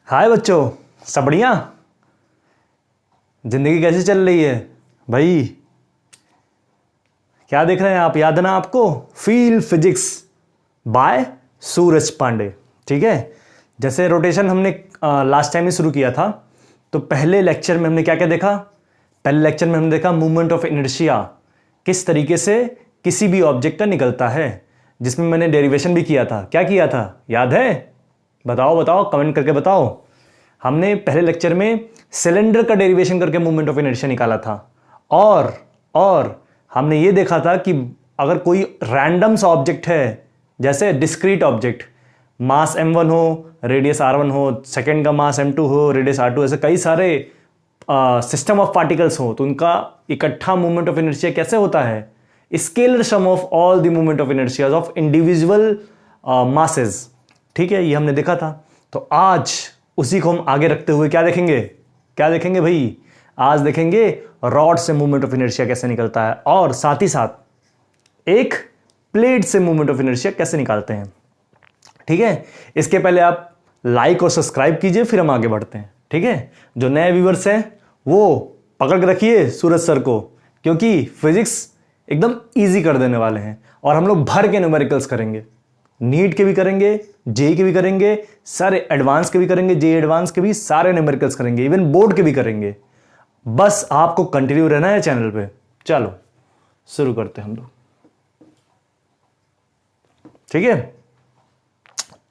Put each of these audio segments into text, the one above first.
हाय बच्चों, सब बढ़िया। जिंदगी कैसी चल रही है भाई? क्या देख रहे हैं आप? याद है ना आपको? Feel physics by Suraj Pandey. ठीक है, जैसे रोटेशन हमने लास्ट टाइम ही शुरू किया था, तो पहले लेक्चर में हमने क्या क्या देखा? पहले लेक्चर में हमने देखा मूवमेंट ऑफ इनर्शिया किस तरीके से किसी भी ऑब्जेक्ट का निकलता है, जिसमें मैंने डेरिवेशन भी किया था। क्या किया था, याद है? बताओ बताओ, कमेंट करके बताओ। हमने पहले लेक्चर में सिलेंडर का डेरिवेशन करके मूवमेंट ऑफ इनर्शिया निकाला था, और हमने ये देखा था कि अगर कोई रैंडम सा ऑब्जेक्ट है, जैसे डिस्क्रीट ऑब्जेक्ट, मास m1 हो, रेडियस r1 हो, सेकेंड का मास m2 हो, रेडियस r2, ऐसे कई सारे सिस्टम ऑफ पार्टिकल्स हो, तो उनका इकट्ठा मूवमेंट ऑफ इनर्शिया कैसे होता है? Scalar sum of all the movement of inertia of individual masses. ठीक है, ये हमने देखा था। तो आज उसी को हम आगे रखते हुए क्या देखेंगे? क्या देखेंगे भाई? आज देखेंगे रॉड से मूवमेंट ऑफ इनर्शिया कैसे निकलता है, और साथ ही साथ एक प्लेट से मूवमेंट ऑफ इनर्शिया कैसे निकालते हैं। ठीक है, इसके पहले आप लाइक और सब्सक्राइब कीजिए, फिर हम आगे बढ़ते हैं। ठीक है, जो नए व्यूअर्स हैं वो पकड़ के रखिए सूरज सर को, क्योंकि फिजिक्स एकदम इजी कर देने वाले हैं, और हम लोग भर के न्यूमेरिकल्स करेंगे। नीट के भी करेंगे, जेई के भी करेंगे, सारे एडवांस के भी करेंगे, जेई एडवांस के भी सारे न्यूमेरिकल्स करेंगे, इवन बोर्ड के भी करेंगे। बस आपको कंटिन्यू रहना है चैनल पे। चलो शुरू करते हैं हम लोग। ठीक है,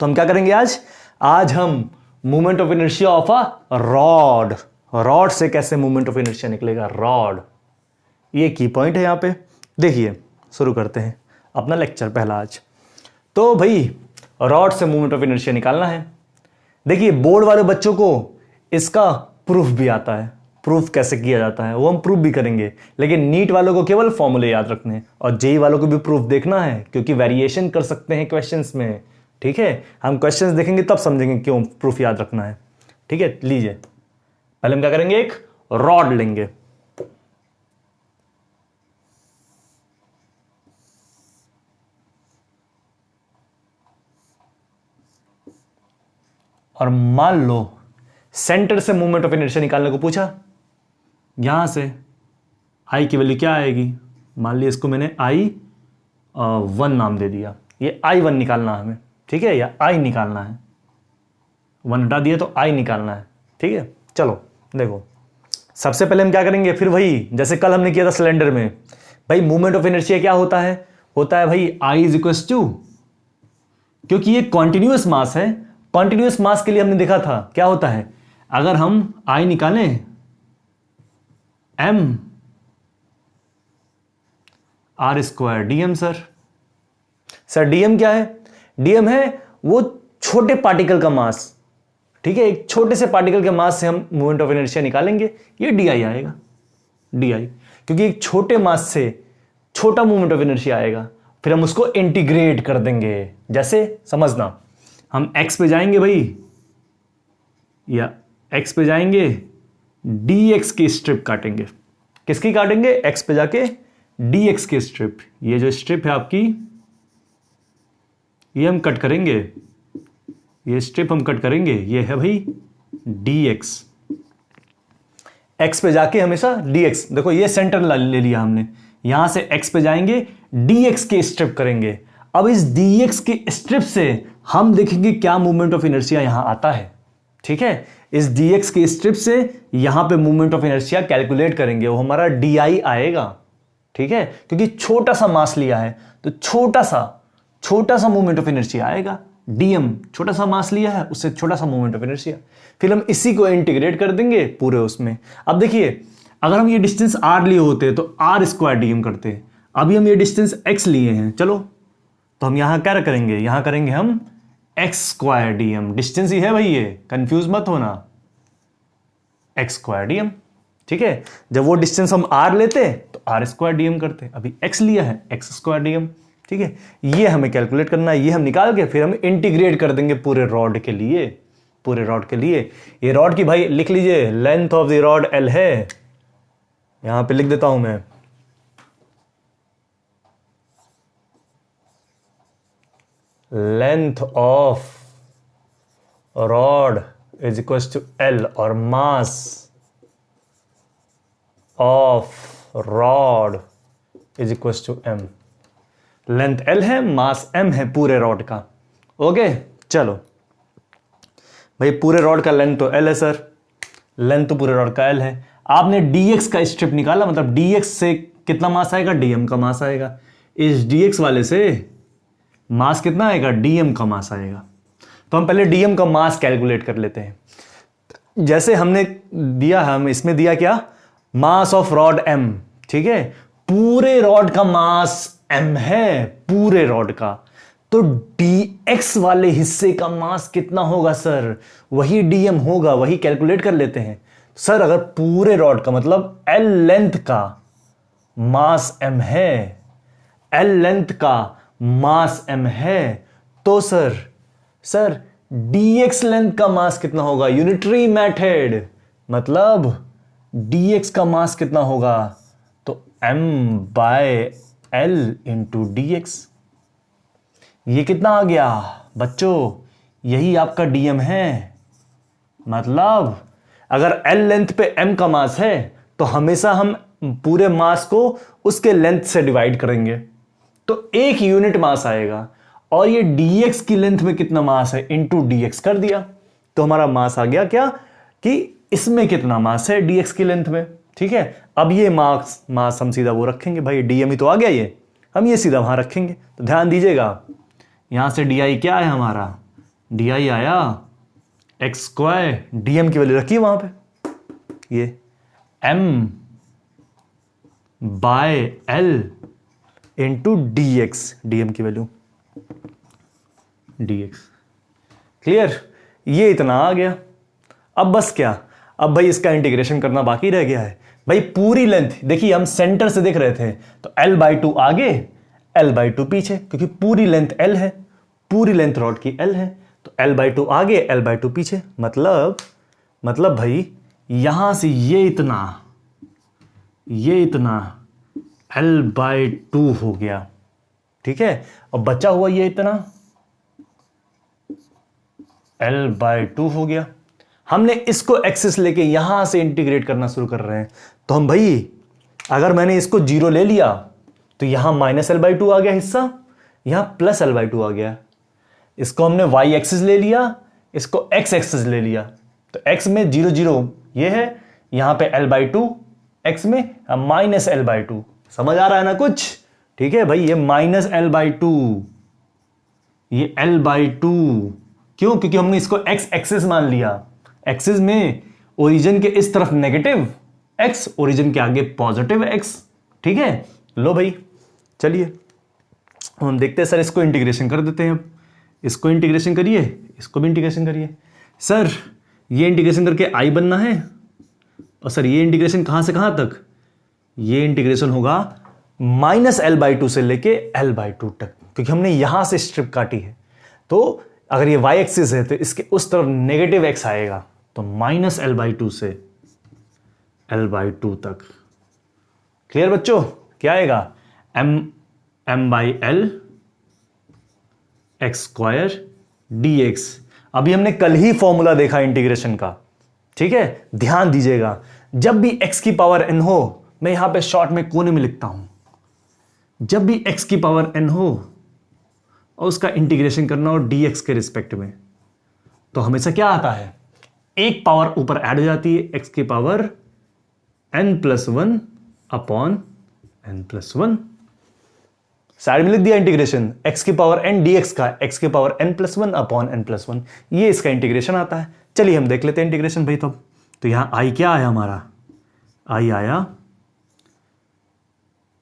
तो हम क्या करेंगे आज? आज हम movement of inertia of a rod, rod से कैसे मूवमेंट ऑफ इनर्शिया निकलेगा, रॉड, ये की पॉइंट है यहां पे। देखिए, शुरू करते हैं अपना लेक्चर पहला आज। तो भाई रॉड से मूवमेंट ऑफ इनर्शिया निकालना है। देखिए, बोर्ड वाले बच्चों को इसका प्रूफ भी आता है, प्रूफ कैसे किया जाता है वो हम प्रूफ भी करेंगे, लेकिन नीट वालों को केवल फॉर्मूले याद रखने हैं, और जेई वालों को भी प्रूफ देखना है, क्योंकि वेरिएशन कर सकते हैं क्वेश्चंस में। ठीक है, हम क्वेश्चंस देखेंगे तब समझेंगे क्यों प्रूफ याद रखना है। ठीक है, लीजिए पहले हम क्या करेंगे, एक रॉड लेंगे। और मान लो सेंटर से मूवमेंट ऑफ इनर्शिया निकालने को पूछा, यहां से आई की वैल्यू क्या आएगी? मान लिया इसको मैंने I1 नाम दे दिया, ये I1 निकालना है हमें। ठीक है, या I निकालना है, 1 हटा दिया तो I निकालना है। ठीक है, चलो देखो, सबसे पहले हम क्या करेंगे, फिर वही जैसे कल हमने किया था सिलेंडर में। भाई मूवमेंट ऑफ इनर्शिया क्या होता है? होता है भाई I इज इक्वल टू, क्योंकि ये कॉन्टिन्यूअस मास है, कॉन्टिन्यूअस मास के लिए हमने देखा था क्या होता है, अगर हम I निकालें m r square dm। Sir dm क्या है? dm है वो छोटे पार्टिकल का मास। ठीक है, एक छोटे से पार्टिकल के मास से हम मूवमेंट ऑफ इनर्शिया निकालेंगे, ये di आएगा, di, क्योंकि एक छोटे मास से छोटा मूवमेंट ऑफ इनर्शिया आएगा, फिर हम उसको इंटीग्रेट कर देंगे। जैसे समझना, हम x पे जाएंगे भाई, या x पे जाएंगे, dx की स्ट्रिप काटेंगे। किसकी काटेंगे? x पे जाके dx की स्ट्रिप, ये जो स्ट्रिप है आपकी, ये हम कट करेंगे, ये स्ट्रिप हम कट करेंगे, ये है भाई dx। x पे जाके हमेशा dx, देखो ये सेंटर ले लिया हमने, यहां से x पे जाएंगे, dx की स्ट्रिप करेंगे। अब इस dx की स्ट्रिप से हम देखेंगे क्या मूवमेंट ऑफ इनर्शिया यहां आता है। ठीक है, इस dx की स्ट्रिप से यहां पे मूवमेंट ऑफ इनर्शिया कैलकुलेट करेंगे, वो हमारा di आएगा। ठीक है, क्योंकि छोटा सा मास लिया है तो छोटा सा मूवमेंट ऑफ इनर्शिया आएगा। dm छोटा सा मास लिया है, उससे छोटा सा मूवमेंट ऑफ इनर्शिया, फिर हम इसी को इंटीग्रेट कर देंगे पूरे उसमें। अब देखिए, अगर हम ये डिस्टेंस r लिए होते तो r स्क्वायर dm करते, अभी हम ये डिस्टेंस x लिए हैं, चलो तो हम यहां क्या करेंगे, यहां करेंगे हम एक्स स्क्वायर dm, डिस्टेंस ही है भाई, ये कंफ्यूज मत होना, एक्स स्क्वायर dm। ठीक है, जब वो डिस्टेंस हम r लेते तो r स्क्वायर dm करते, अभी x लिया है, एक्स स्क्वायर dm। ठीक है, ये हमें कैलकुलेट करना है, ये हम निकाल के फिर हम इंटीग्रेट कर देंगे पूरे रॉड के लिए, पूरे रॉड के लिए। ये रॉड की भाई लिख लीजिए, length of the rod l है, यहां पे लिख देता हूं मैं, length of rod is equal to L और mass of rod is equal to M. Length L है, मास एम है पूरे रॉड का। ओके चलो भाई, पूरे रॉड का लेंथ तो एल है सर, लेंथ तो पूरे रॉड का एल है। आपने dx का स्ट्रिप निकाला, मतलब dx से कितना मास आएगा, dm का मास आएगा। इस dx वाले से मास कितना आएगा, dm का मास आएगा। तो हम पहले dm का मास कैलकुलेट कर लेते हैं। जैसे हमने दिया, हम इसमें दिया क्या, मास ऑफ रॉड m, ठीक है। पूरे रॉड का मास m है, पूरे रॉड का। तो dx वाले हिस्से का मास कितना होगा सर, वही dm होगा, वही कैलकुलेट कर लेते हैं। सर अगर पूरे रॉड का मतलब l लेंथ का मास m है, l लेंथ का मास m है, तो सर dx लेंथ का मास कितना होगा, यूनिटरी मेथड, मतलब dx का मास कितना होगा, तो m by l into dx। ये कितना आ गया बच्चों, यही आपका dm है। मतलब अगर l लेंथ पे m का मास है तो हमेशा हम पूरे मास को उसके लेंथ से डिवाइड करेंगे तो एक यूनिट मास आएगा। और ये dx की लेंथ में कितना मास है, इंटू dx कर दिया, तो हमारा मास आ गया क्या, कि इसमें कितना मास है dx की लेंथ में। ठीक है, अब ये मास हम सीधा वो रखेंगे, भाई dm ही तो आ गया, ये हम ये सीधा वहां रखेंगे। तो ध्यान दीजिएगा, यहां से di क्या है हमारा, di आया एक्स स्क्वायर, dm की वैल्यू रखिए वहां पे, ये m by l into dx, dm की वैल्यू dx। क्लियर, ये इतना आ गया। अब बस क्या, अब भाई इसका इंटीग्रेशन करना बाकी रह गया है। भाई पूरी लेंथ देखिए, हम सेंटर से देख रहे थे तो l/2 आगे l/2 पीछे, क्योंकि पूरी लेंथ l है, पूरी लेंथ रॉड की l है, तो l/2 आगे l/2 पीछे। मतलब भाई यहां से ये इतना l/2 हो गया। ठीक है, अब बचा हुआ ये इतना l/2 हो गया। हमने इसको एक्सिस लेके यहां से इंटीग्रेट करना शुरू कर रहे हैं, तो हम भाई अगर मैंने इसको 0 ले लिया तो यहां -l/2 आ गया हिस्सा, यहां +l/2 आ गया। इसको हमने y एक्सिस ले लिया, इसको x एक्सिस ले लिया, तो x में 0 0 ये है, यहां पे l/2, x में -l/2। समझ आ रहा है ना कुछ? ठीक है भाई, ये -l/2, ये l/2 क्यों, क्योंकि हमने इसको x एक्सिस मान लिया। एक्सिस में ओरिजिन के इस तरफ नेगेटिव x, ओरिजिन के आगे पॉजिटिव x। ठीक है, लो भाई चलिए हम देखते हैं सर, इसको इंटीग्रेशन कर देते हैं। अब इसको इंटीग्रेशन करिए, इसको भी इंटीग्रेशन करिए। सर ये इंटीग्रेशन करके i बनना है, और सर ये इंटीग्रेशन कहां से कहां तक, ये इंटीग्रेशन होगा -l/2 से लेके l/2 तक, क्योंकि हमने यहां से स्ट्रिप काटी है। तो अगर ये y एक्सिस है तो इसके उस तरफ नेगेटिव x आएगा, तो -l/2 से l/2 तक। क्लियर बच्चों, क्या आएगा, m/l x स्क्वायर dx। अभी हमने कल ही फॉर्मूला देखा इंटीग्रेशन का। ठीक है, ध्यान दीजिएगा, जब भी x की पावर n हो, मैं यहां पे शॉर्ट में कोने में लिखता हूं, जब भी x की पावर n हो और उसका इंटीग्रेशन करना हो dx के रिस्पेक्ट में, तो हमेशा क्या आता है, एक पावर ऊपर ऐड हो जाती है, x की power n+1 upon n+1। Side में लिख दिया इंटीग्रेशन, x की पावर n dx का, x की पावर n+1 अपॉन n+1, ये इसका इंटीग्रेशन आता है। चलिए हम देख लेते हैं इंटीग्रेशन भाई। तो यहां i क्या आया हमारा, i आया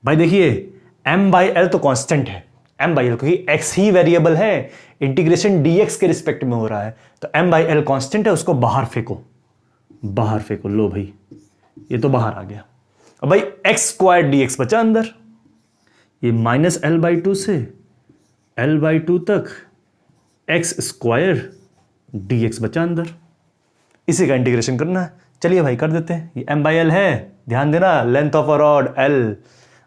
भाई, देखिए m/l तो कांस्टेंट है, m/l क्योंकि x ही वेरिएबल है, इंटीग्रेशन dx के रिस्पेक्ट में हो रहा है, तो m/l कांस्टेंट है, उसको बाहर फेंको, बाहर फेंको। लो भाई ये तो बाहर आ गया। अब भाई x स्क्वायर dx बचा अंदर, ये -l/2 से l/2 तक x स्क्वायर dx बचा अंदर, इसी का इंटीग्रेशन करना है। चलिए भाई कर देते हैं। ये m/l है, ध्यान देना, length of a rod l।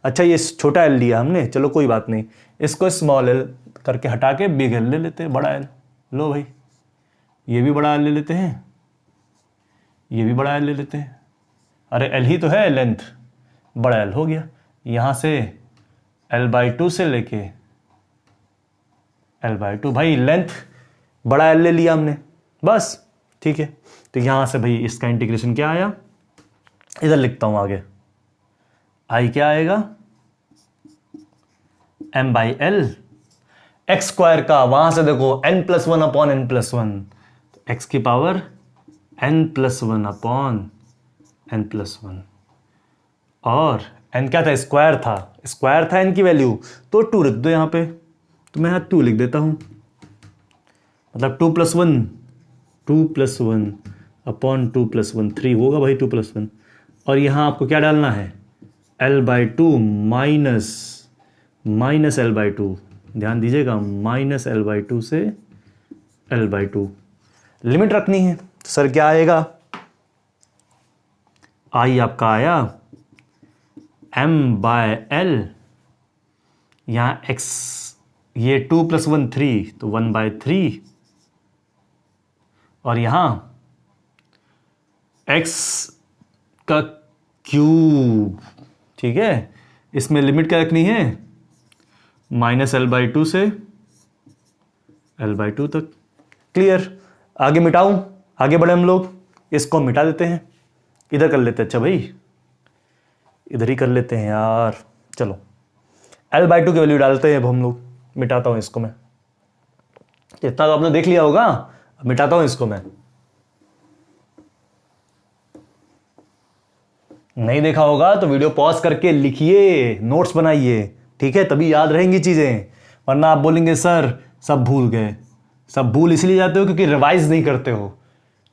अच्छा ये छोटा l लिया हमने, चलो कोई बात नहीं, इसको स्मॉल l करके हटा के बिग l ले लेते हैं, बड़ा l। लो भाई ये भी बड़ा l ले लेते हैं, ये भी बड़ा एल ले लेते हैं। अरे एल ही तो है, लेंथ बड़ा एल हो गया। यहाँ से L/2 से लेके L/2, भाई लेंथ बड़ा एल ले लिया हमने, बस ठीक है। तो यहाँ से भाई इसका इंटीग्रेशन क्या आया, इधर लिखता हूँ आगे, आई क्या आएगा m/l, एक्स स्क्वायर का वहां से देखो n+1 अपॉन n+1, तो x की पावर n+1 अपॉन n+1, और n क्या था, स्क्वायर था, स्क्वायर था n की वैल्यू, तो 2 रख दो यहाँ पे, तो मैं यहाँ 2 लिख देता हूँ, मतलब 2+1 अपॉन 2+1 3 होगा भाई, 2+1, और यहाँ आपको क्या डालना है L/2 माइनस L/2, ध्यान दीजिएगा, माइनस L/2 से L/2 लिमिट रखनी है। तो सर क्या आएगा, आई आपका आया m/l, यहाँ x, ये 2+1 3, तो 1/3, और यहाँ x का क्यूब, ठीक है। इसमें लिमिट क्या रखनी है, माइनस L/2 से L/2 तक। क्लियर, आगे मिटाऊं, आगे बढ़े हम लोग, इसको मिटा देते हैं, इधर कर लेते हैं, अच्छा भाई इधर ही कर लेते हैं यार, चलो L/2 की वैल्यू डालते हैं अब हम लोग, मिटाता हूं इसको मैं, इतना तो आपने देख लिया होगा, अब मिटाता हूं इसको मैं, नहीं देखा होगा तो वीडियो पॉज करके लिखिए, नोट्स बनाइए, ठीक है, तभी याद रहेंगी चीजें, वरना आप बोलेंगे सर सब भूल गए। सब भूल इसलिए जाते हो क्योंकि रिवाइज नहीं करते हो,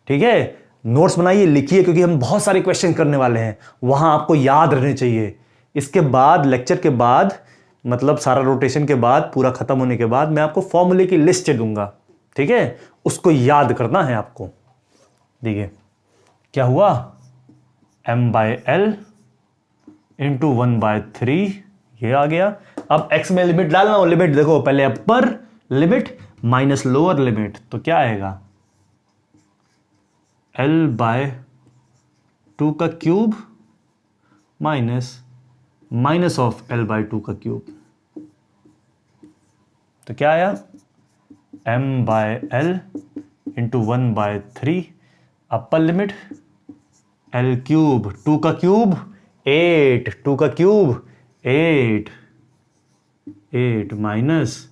ठीक है। नोट्स बनाइए, लिखिए, क्योंकि हम बहुत सारे क्वेश्चन करने वाले हैं, वहां आपको याद रहने चाहिए। इसके बाद लेक्चर के बाद, मतलब सारा रोटेशन के बाद, पूरा खत्म होने के बाद मैं आपको फॉर्मूले की लिस्ट दूंगा, ठीक है, उसको याद करना है आपको। देखिए क्या हुआ, m/l इंटू 1/3, ये आ गया। अब x में लिमिट डालना हो, लिमिट देखो पहले upper limit minus lower limit, तो क्या आएगा L/2 का क्यूब माइनस ऑफ L/2 का क्यूब, तो क्या आया m/l into 1/3, upper limit L cube, 2 का क्यूब 8, 2 का क्यूब 8 माइनस,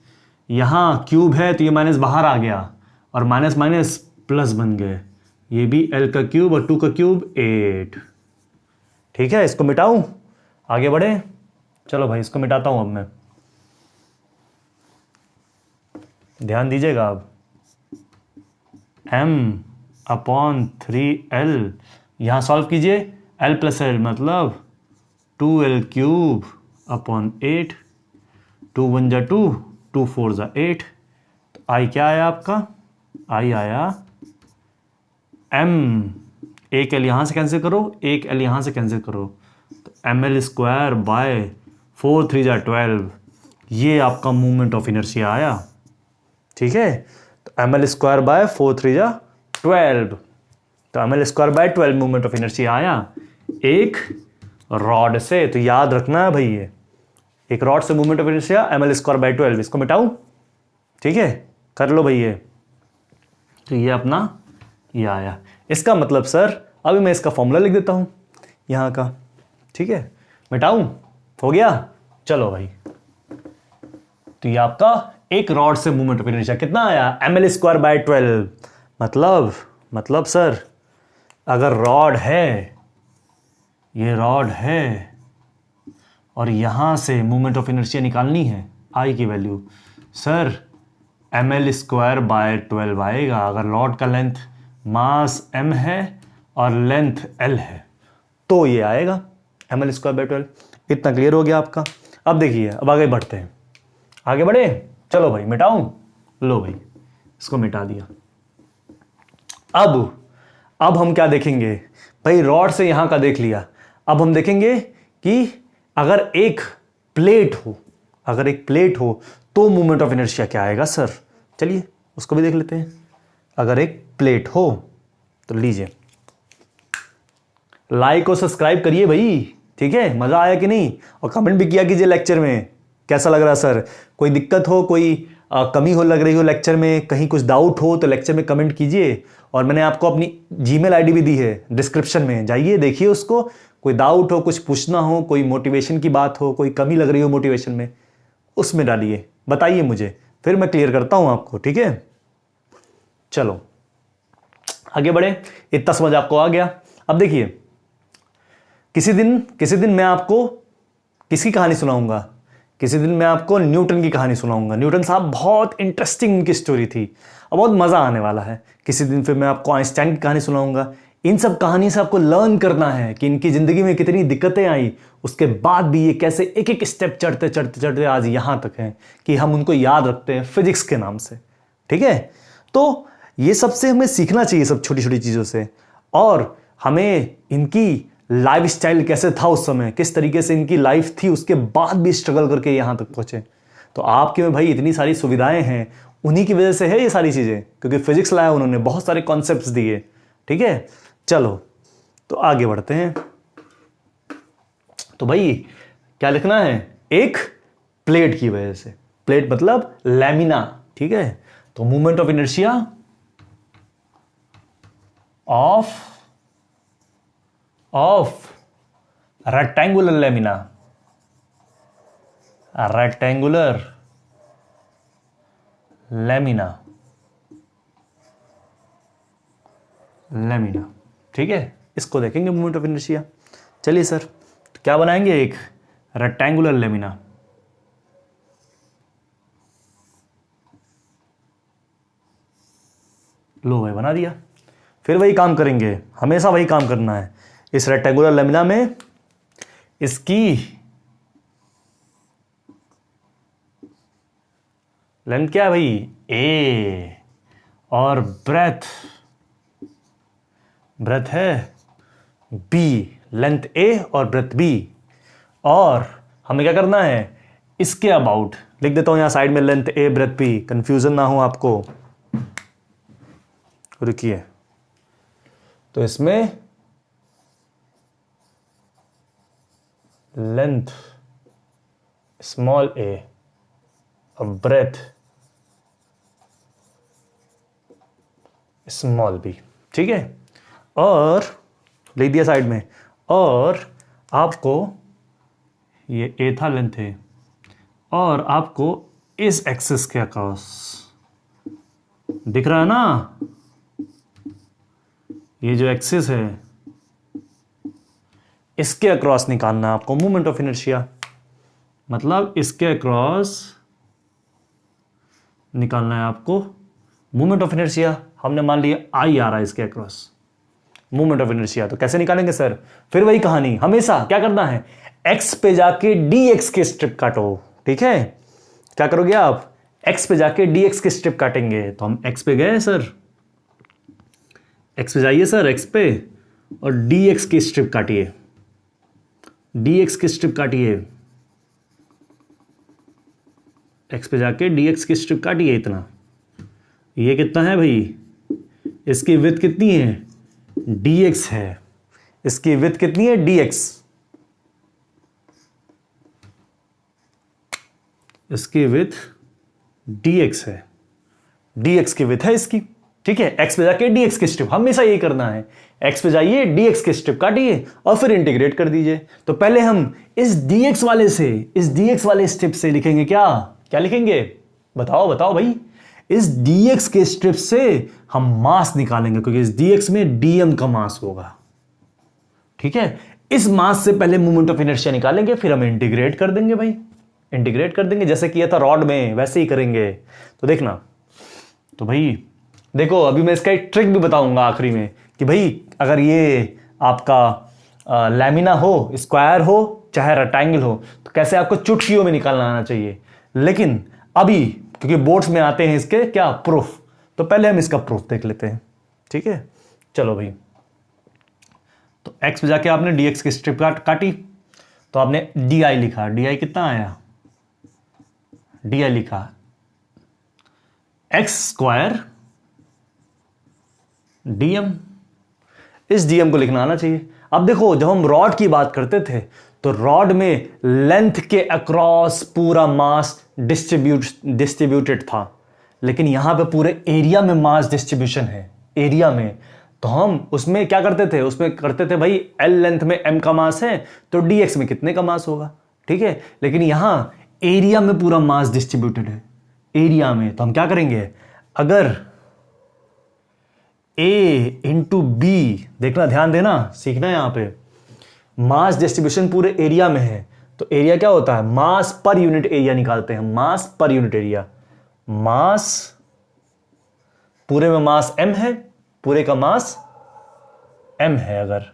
यहां क्यूब है तो ये माइनस बाहर आ गया, और माइनस माइनस प्लस बन गए, ये भी L का क्यूब और 2 का क्यूब 8, ठीक है। इसको मिटाऊं, आगे बढ़े, चलो भाई इसको मिटाता हूं अब मैं, ध्यान दीजिएगा। अब m/3l, यहां सॉल्व कीजिए, l प्लस l मतलब 2l³ अपॉन 8, 2 1 जा 2, 2 4 जा 8, तो आई क्या आया आपका, आई आया m, एक l यहां से कैंसिल करो, एक l यहां से कैंसिल करो, तो ml² बाय 4 3 जा 12, ये आपका मूवमेंट ऑफ इनर्शिया आया, ठीक है। तो ml² बाय 4 3 जा 12, तो ml² bye 12 movement of inertia आया एक रॉड से, तो याद रखना है भाई, ये एक रॉड से movement of inertia ml² bye 12, इसको मिटाऊं, ठीक है, कर लो भाई ये, तो ये अपना ये आया। इसका मतलब सर अभी मैं इसका फॉर्मूला लिख देता हूं यहां का, ठीक है, मिटाऊं, हो गया, चलो भाई, तो ये आपका एक रॉड से मूवमेंट ऑफ इनर्शिया कितना आया ml² बाय 12, मतलब सर अगर रॉड है, ये रॉड है, और यहां से मूवमेंट ऑफ इनर्शिया निकालनी है आई की वैल्यू, सर ml² बाय 12 आएगा। अगर रॉड का लेंथ मास m है और लेंथ l है, तो ये आएगा ml² बाय 12। इतना क्लियर हो गया आपका। अब देखिए, अब आगे बढ़ते हैं, आगे बढ़े, चलो भाई मिटाऊं, लो भाई इसको मिटा दिया। अब हम क्या देखेंगे भाई, रॉड से यहां का देख लिया, अब हम देखेंगे कि अगर एक प्लेट हो तो मूवमेंट ऑफ इनर्शिया क्या आएगा सर, चलिए उसको भी देख लेते हैं। अगर एक प्लेट हो तो लीजिए, लाइक और सब्सक्राइब करिए भाई, ठीक है। मज़ा आया कि नहीं? और कमेंट भी किया कीजिए लेक्चर में, कैसा लग रहा सर। कोई दिक्कत हो, कोई कमी हो लग रही हो लेक्चर में, कहीं कुछ डाउट हो तो लेक्चर में कमेंट कीजिए। और मैंने आपको अपनी जीमेल आईडी भी दी है डिस्क्रिप्शन में, जाइए देखिए उसको। कोई डाउट हो, कुछ पूछना हो, कोई मोटिवेशन की बात हो, कोई कमी लग रही हो मोटिवेशन में, उसमें डालिए, बताइए मुझे, फिर मैं क्लियर करता हूं आपको, ठीक है। चलो आगे बढ़े, इतना समझ आपको आ गया। अब देखिए, किसी दिन मैं आपको किसकी कहानी सुनाऊंगा? किसी दिन मैं आपको न्यूटन की कहानी सुनाऊंगा। न्यूटन साहब बहुत इंटरेस्टिंग उनकी स्टोरी थी और बहुत मज़ा आने वाला है। किसी दिन फिर मैं आपको आइंस्टाइन की कहानी सुनाऊंगा। इन सब कहानी से आपको लर्न करना है कि इनकी ज़िंदगी में कितनी दिक्कतें आई, उसके बाद भी ये कैसे एक एक स्टेप चढ़ते चढ़ते चढ़ते आज यहाँ तक हैं कि हम उनको याद रखते हैं फिजिक्स के नाम से, ठीक है। तो ये सबसे हमें सीखना चाहिए, सब छोटी छोटी चीज़ों से। और हमें इनकी लाइफ स्टाइल कैसे था उस समय, किस तरीके से इनकी लाइफ थी, उसके बाद भी स्ट्रगल करके यहाँ तक पहुँचे। तो आपके में भाई इतनी सारी सुविधाएं हैं, उन्हीं की वजह से है ये सारी चीज़ें, क्योंकि फिजिक्स लाया उन्होंने, बहुत सारे कॉन्सेप्ट्स दिए, ठीक है। चलो तो आगे बढ़ते हैं। तो भाई क्या लिखना है? एक प्लेट की वजह से, प्लेट मतलब लैमिना, ठीक है। तो movement of inertia of rectangular lamina, rectangular lamina, lamina, ठीक है। इसको देखेंगे मूवमेंट ऑफ इनर्शिया। चलिए सर, तो क्या बनाएंगे? एक रेक्टेंगुलर लैमिना। लो भाई बना दिया। फिर वही काम करेंगे, हमेशा वही काम करना है। इस रेक्टेंगुलर लैमिना में इसकी लेंथ क्या है भाई? ए, और ब्रेथ है बी, लेंथ ए और ब्रेथ बी। और हमें क्या करना है? इसके अबाउट लिख देता हूं यहां साइड में, length a breadth be, confusion ना हो आपको। रुकिए, तो इसमें लेंथ स्मॉल ए और ब्रेथ स्मॉल बी, ठीक है। और लिख दिया साइड में। और आपको ये ए था, लेंथ है, और आपको इस एक्सिस के अक्रॉस दिख रहा है ना, ये जो एक्सिस है इसके अक्रॉस निकालना है आपको मूवमेंट ऑफ इनर्शिया। मतलब इसके अक्रॉस निकालना है आपको मूवमेंट ऑफ इनर्शिया। हमने मान लिया आई आ रहा है इसके अक्रॉस मूवमेंट ऑफ इनर्शिया, तो कैसे निकालेंगे सर? फिर वही कहानी, हमेशा क्या करना है? एक्स पे जाके डी एक्स के स्ट्रिप काटो, ठीक है। क्या करोगे आप? एक्स पे जाके डी एक्स के स्ट्रिप काटेंगे। तो हम एक्स पे गए सर, एक्स पे जाइए सर, एक्स पे, और डी एक्स की स्ट्रिप काटिए, डी एक्स की स्ट्रिप काटिए, एक्स पे जाके डी एक्स की स्ट्रिप काटिए। इतना, ये कितना है भाई? इसकी विड्थ कितनी है? डी एक्स है। इसकी विड्थ कितनी है? D x. इसकी विड्थ डी एक्स है, डी एक्स की विड्थ है इसकी, ठीक है। एक्स पे जाके डी एक्स की स्ट्रिप, हमेशा यही करना है। एक्स पे जाइए, डी एक्स की स्ट्रिप काटिए और फिर इंटीग्रेट कर दीजिए। तो पहले हम इस डी एक्स वाले से, इस डी एक्स वाले स्ट्रिप से लिखेंगे क्या? क्या लिखेंगे? बताओ बताओ भाई। इस डी एक्स के स्ट्रिप से हम मास निकालेंगे, क्योंकि इस डी एक्स में डीएम का मास होगा, ठीक है। इस मास से पहले मूवमेंट ऑफ इनर्शिया निकालेंगे, फिर हम इंटीग्रेट कर देंगे भाई, इंटीग्रेट कर देंगे, जैसे किया था रॉड में वैसे ही करेंगे। तो देखना, तो भाई देखो, अभी मैं इसका एक ट्रिक भी बताऊंगा आखिरी में कि भाई अगर ये आपका लैमिना हो, स्क्वायर हो चाहे रेक्टेंगल हो, तो कैसे आपको चुटकियों में निकालना आना चाहिए। लेकिन अभी क्योंकि बोर्ड्स में आते हैं इसके क्या प्रूफ, तो पहले हम इसका प्रूफ देख लेते हैं, ठीक है। चलो भाई, तो एक्स पे जाके आपने डी एक्स की स्ट्रिप काटी, तो आपने डी आई लिखा। डी आई कितना आया? डी आई लिखा एक्स स्क्वायर डीएम। इस डीएम को लिखना आना चाहिए। अब देखो, जब हम रॉड की बात करते थे तो रॉड में लेंथ के अक्रॉस पूरा मास डिस्ट्रीब्यूटेड था, लेकिन यहां पे पूरे एरिया में मास डिस्ट्रीब्यूशन है, एरिया में। तो हम उसमें क्या करते थे, उसमें करते थे भाई एल लेंथ में एम का मास है तो डीएक्स में कितने का मास होगा, ठीक है। लेकिन यहां एरिया में पूरा मास डिस्ट्रीब्यूटेड है, एरिया में। तो हम क्या करेंगे, अगर A इंटू बी, देखना ध्यान देना, सीखना है यहां पे, मास डिस्ट्रीब्यूशन पूरे एरिया में है तो एरिया क्या होता है, मास पर यूनिट एरिया निकालते हैं, मास पर यूनिट एरिया। मास, पूरे में मास m है, पूरे का मास m है, अगर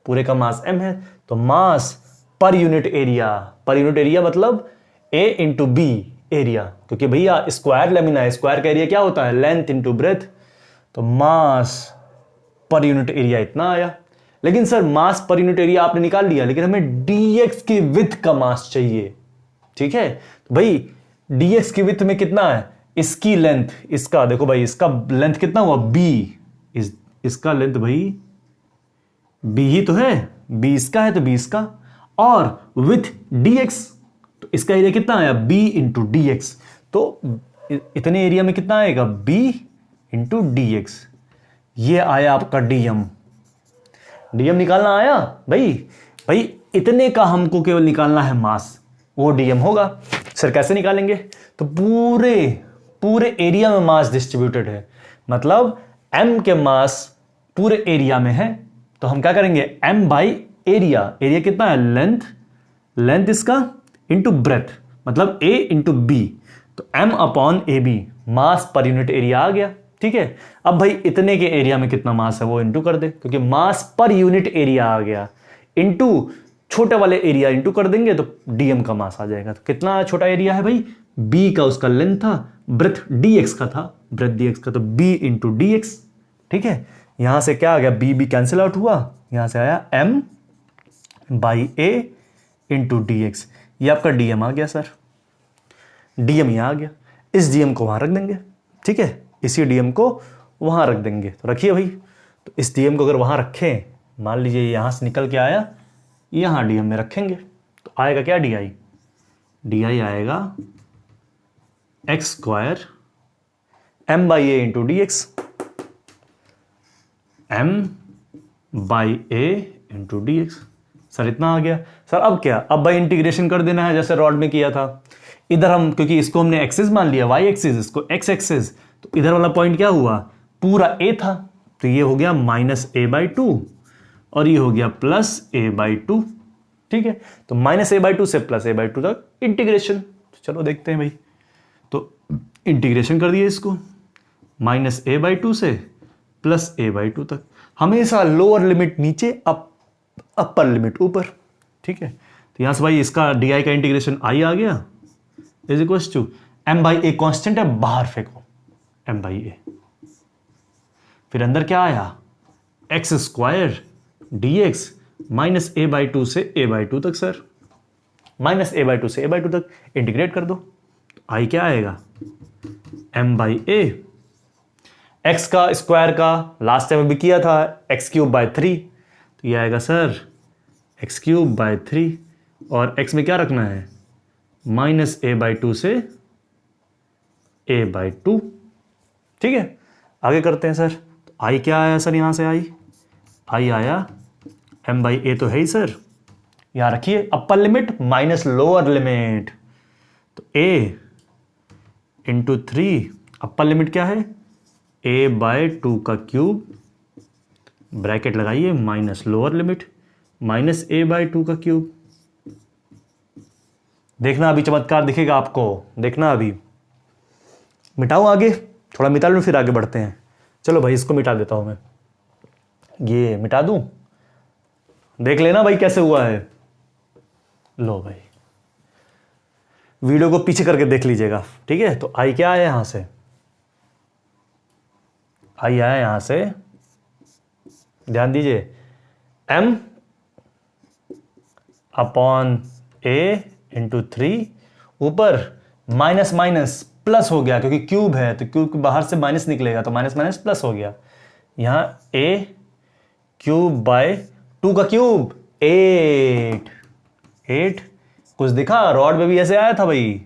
पूरे का मास m है तो mass per unit area, per unit area मतलब A इंटू बी एरिया, क्योंकि भैया स्क्वायर लेमिना है, स्क्वायर का एरिया क्या होता है, लेंथ इंटू ब्रेथ। तो मास पर यूनिट एरिया इतना आया। लेकिन सर मास पर यूनिट एरिया आपने निकाल लिया, लेकिन हमें डीएक्स की विड्थ का मास चाहिए, ठीक है। तो भाई डीएक्स की विड्थ में कितना है, इसकी लेंथ, इसका देखो भाई, इसका लेंथ कितना हुआ बी, इसका लेंथ भाई बी ही तो है, बी इसका है तो बी इसका, और विथ डीएक्स तो इसका एरिया कितना आया, बी इंटू डीएक्स। तो इतने एरिया में कितना आएगा, बी इंटू डीएक्स। ये आया आपका डीएम। डीएम निकालना आया भाई, भाई इतने का हमको केवल निकालना है मास, वो डीएम होगा। सर कैसे निकालेंगे, तो पूरे एरिया में मास डिस्ट्रीब्यूटेड है, मतलब m के मास पूरे एरिया में है। तो हम क्या करेंगे, m बाई एरिया, एरिया कितना है, लेंथ इसका इंटू ब्रेथ, मतलब a इंटू बी, तो m upon a b, mass per unit area आ गया, ठीक है। अब भाई इतने के एरिया में कितना मास है वो इंटू कर दे, क्योंकि मास पर यूनिट एरिया आ गया, इंटू छोटे वाले एरिया इंटू कर देंगे तो डीएम का मास आ जाएगा। तो कितना छोटा एरिया है भाई, बी का उसका लेंथ था, ब्रेथ डीएक्स का था, ब्रेथ डीएक्स का, तो बी इंटू डीएक्स, ठीक है। यहां से क्या आ गया, बी कैंसिल आउट हुआ, यहां से आया m by a into dx. ये आपका डीएम आ गया सर, डीएम यहां आ गया। इस डीएम को वहां रख देंगे, ठीक है, इसी डीएम को वहां रख देंगे। तो रखिए भाई, तो इस डीएम को अगर वहां रखें, मान लीजिए यहां से निकल के आया, यहां डीएम में रखेंगे तो आएगा क्या, डीआई, डीआई आएगा x square m by a into d x, m by a into d x. Sir इतना आ गया। सर अब क्या, अब भाई इंटीग्रेशन कर देना है जैसे रॉड में किया था। इधर हम, क्योंकि इसको हमने एक्सिस मान लिया, वाई एक्सिस, इसको एक्स एक्सिस, तो इधर वाला पॉइंट क्या हुआ, पूरा ए था, तो ये हो गया माइनस ए बाई टू, और ये हो गया प्लस ए बाई टू, ठीक है। तो माइनस ए बाई टू से प्लस ए बाई टू तक इंटीग्रेशन। तो चलो देखते हैं भाई, तो इंटीग्रेशन कर दिए इसको, माइनस ए बाई टू से प्लस ए बाई टू तक। हमेशा लोअर लिमिट नीचे, अपर लिमिट ऊपर, ठीक है। तो यहां से भाई इसका डी आई का इंटीग्रेशन आई आ गया, is equal to m by a constant है, बाहर फेंको एम बाई ए, फिर अंदर क्या आया, x square D x minus A by two से ए बाई टू तक, sir minus A by two से ए बाई टू तक इंटीग्रेट कर दो, तो आई क्या आएगा, एम बाई ए, एक्स का स्क्वायर का लास्ट टाइम भी किया था, एक्स क्यूब बाय थ्री, तो ये आएगा sir x cube by three, और एक्स में क्या रखना है, माइनस ए बाई टू से ए बाई टू, ठीक है। आगे करते हैं सर, तो आई क्या आया सर, यहां से आई आया एम बाई ए तो है ही सर, यहां रखिए upper limit minus lower limit, तो ए इंटू थ्री, अपर लिमिट क्या है, ए बाय टू का क्यूब, ब्रैकेट लगाइए, minus lower limit minus A by two का क्यूब। देखना अभी चमत्कार दिखेगा आपको, देखना अभी। मिटाऊं आगे, थोड़ा मिटा लूं फिर आगे बढ़ते हैं। चलो भाई इसको मिटा देता हूं मैं, ये मिटा दूं, देख लेना भाई कैसे हुआ है। लो भाई वीडियो को पीछे करके देख लीजिएगा, ठीक है। तो आई क्या आया यहां से, आई आया यहां से, ध्यान दीजिए, m अपॉन ए इंटू थ्री, ऊपर माइनस माइनस प्लस हो गया, क्योंकि क्यूब है तो क्यूब के बाहर से माइनस निकलेगा, तो माइनस माइनस प्लस हो गया, यहां a क्यूब बाय 2 का क्यूब 8। 8 कुछ दिखा, रॉड में भी ऐसे आया था भाई,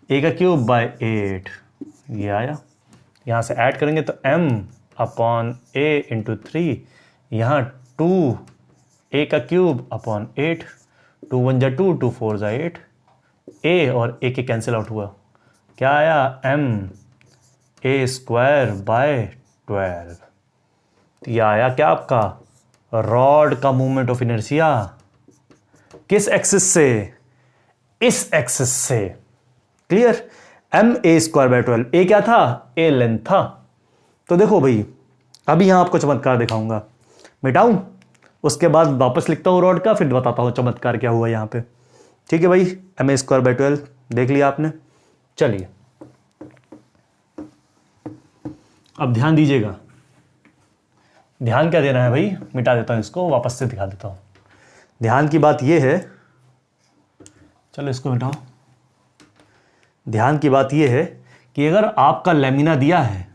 a का क्यूब बाय 8 ये आया। यहां से ऐड करेंगे तो m अपॉन a इंटू 3, यहाँ 2 a का क्यूब अपॉन 8, 2 1 जा 2, 2 4 जा 8, a और a के कैंसिल आउट हुआ, क्या आया m a स्क्वायर बाय 12। तो यह आया क्या आपका रॉड का मूवमेंट ऑफ इनर्शिया, किस एक्सिस से, इस एक्सिस से। Clear, m a square by 12, a क्या था, ए लेंथ था। तो देखो भाई अभी यहां आपको चमत्कार दिखाऊंगा, मिटाऊं उसके बाद वापस लिखता हूं रॉड का, फिर बताता हूं चमत्कार क्या हुआ यहां पे। ठीक है भाई, एम ए स्क्वायर बाय 12 देख लिया आपने। चलिए अब ध्यान दीजिएगा, ध्यान क्या देना है भाई, मिटा देता हूं इसको, वापस से दिखा देता हूं। ध्यान की बात यह है, चलो इसको मिटाओ। ध्यान की बात यह है कि अगर आपका लैमिना दिया है,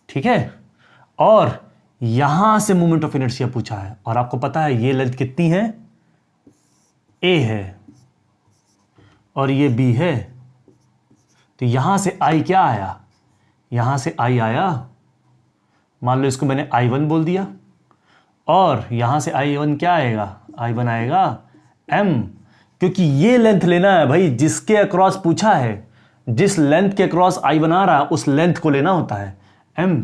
ठीक है, और यहां से मोमेंट ऑफ इनर्शिया पूछा है, और आपको पता है ये लेंथ कितनी है, ए है और ये बी है, तो यहां से आई क्या आया, यहां से आई आया, मान लो इसको मैंने I1 बोल दिया, और यहां से I1 क्या आएगा, I1 आएगा M, क्योंकि ये लेंथ लेना है भाई जिसके अक्रॉस पूछा है, जिस लेंथ के अक्रॉस I1 आ रहा है उस लेंथ को लेना होता है, M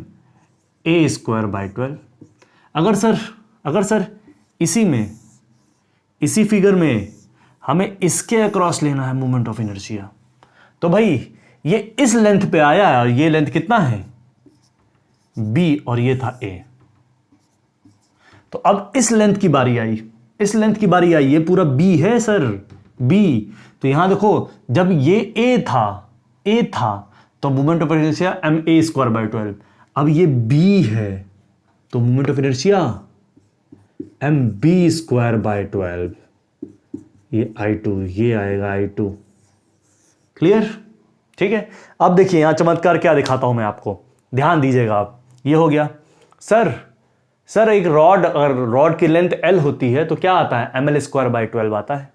A स्क्वायर बाय 12। अगर सर इसी में, इसी फिगर में हमें इसके अक्रॉस लेना है मोमेंट ऑफ इनर्शिया, तो भाई ये इस लेंथ पे आया है, और ये लेंथ कितना है B, और ये था A। तो अब इस लेंथ की बारी आई, इस लेंथ की बारी आई, ये पूरा B है सर, B। तो यहां देखो जब ये A था तो moment of inertia m a square by 12। अब ये B है तो moment of inertia m b square by 12, ये I2, ये आएगा I2। क्लियर, ठीक है। अब देखिए यहां चमत्कार क्या दिखाता हूं मैं आपको, ध्यान दीजिएगा आप। ये हो गया सर एक रॉड, अगर रॉड की लेंथ L होती है तो क्या आता है, एम एल स्क्वायर बाय 12 आता है।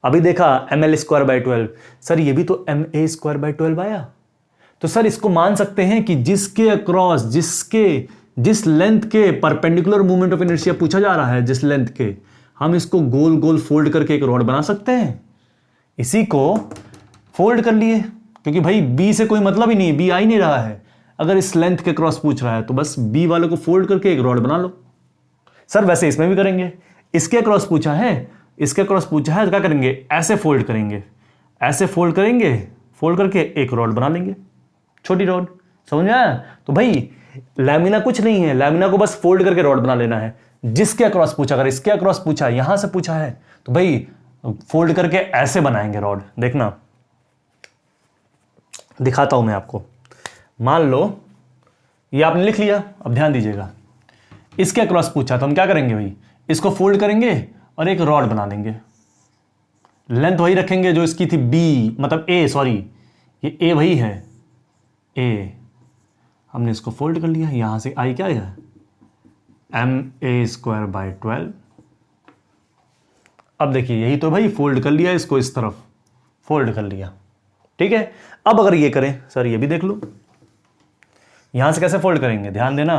अभी देखा m l square by 12, sir ये भी तो एम ए स्क्वायर बाय 12 आया। तो सर इसको मान सकते हैं कि जिसके अक्रॉस, जिस लेंथ के परपेंडिकुलर मूवमेंट ऑफ इनर्शिया पूछा जा रहा है, जिस लेंथ के, हम इसको गोल गोल फोल्ड करके एक रॉड बना सकते हैं। इसी को फोल्ड कर लिए, क्योंकि भाई बी से कोई मतलब ही नहीं, बी आ ही नहीं रहा है। अगर इस लेंथ के क्रॉस पूछ रहा है तो बस बी वाले को फोल्ड करके एक रॉड बना लो। सर वैसे इसमें भी करेंगे, इसके क्रॉस पूछा है, इसके क्रॉस पूछा है तो क्या करेंगे, ऐसे फोल्ड करेंगे, ऐसे फोल्ड करेंगे, फोल्ड करके एक रॉड बना लेंगे, छोटी रॉड। समझ में आया। तो भाई लैमिना कुछ नहीं है, लैमिना को बस फोल्ड करके रॉड बना लेना है। जिसके अक्रॉस पूछा, अगर इसके अक्रॉस पूछा, यहां से पूछा है तो भाई फोल्ड करके ऐसे बनाएंगे रॉड। देखना दिखाता हूं मैं आपको। मान लो ये आपने लिख लिया, अब ध्यान दीजिएगा, इसके अक्रॉस पूछा तो हम क्या करेंगे भाई, इसको फोल्ड करेंगे और एक रॉड बना देंगे। लेंथ वही रखेंगे जो इसकी थी बी, मतलब ए, सॉरी ये ए वही है, ए। हमने इसको फोल्ड कर लिया, यहां से आई क्या आएगा, एम ए स्क्वायर बाय 12। अब देखिए यही तो भाई, फोल्ड कर लिया इसको, इस तरफ फोल्ड कर लिया, ठीक है। अब अगर ये करें, सर ये भी देख लो, यहां से कैसे फोल्ड करेंगे, ध्यान देना,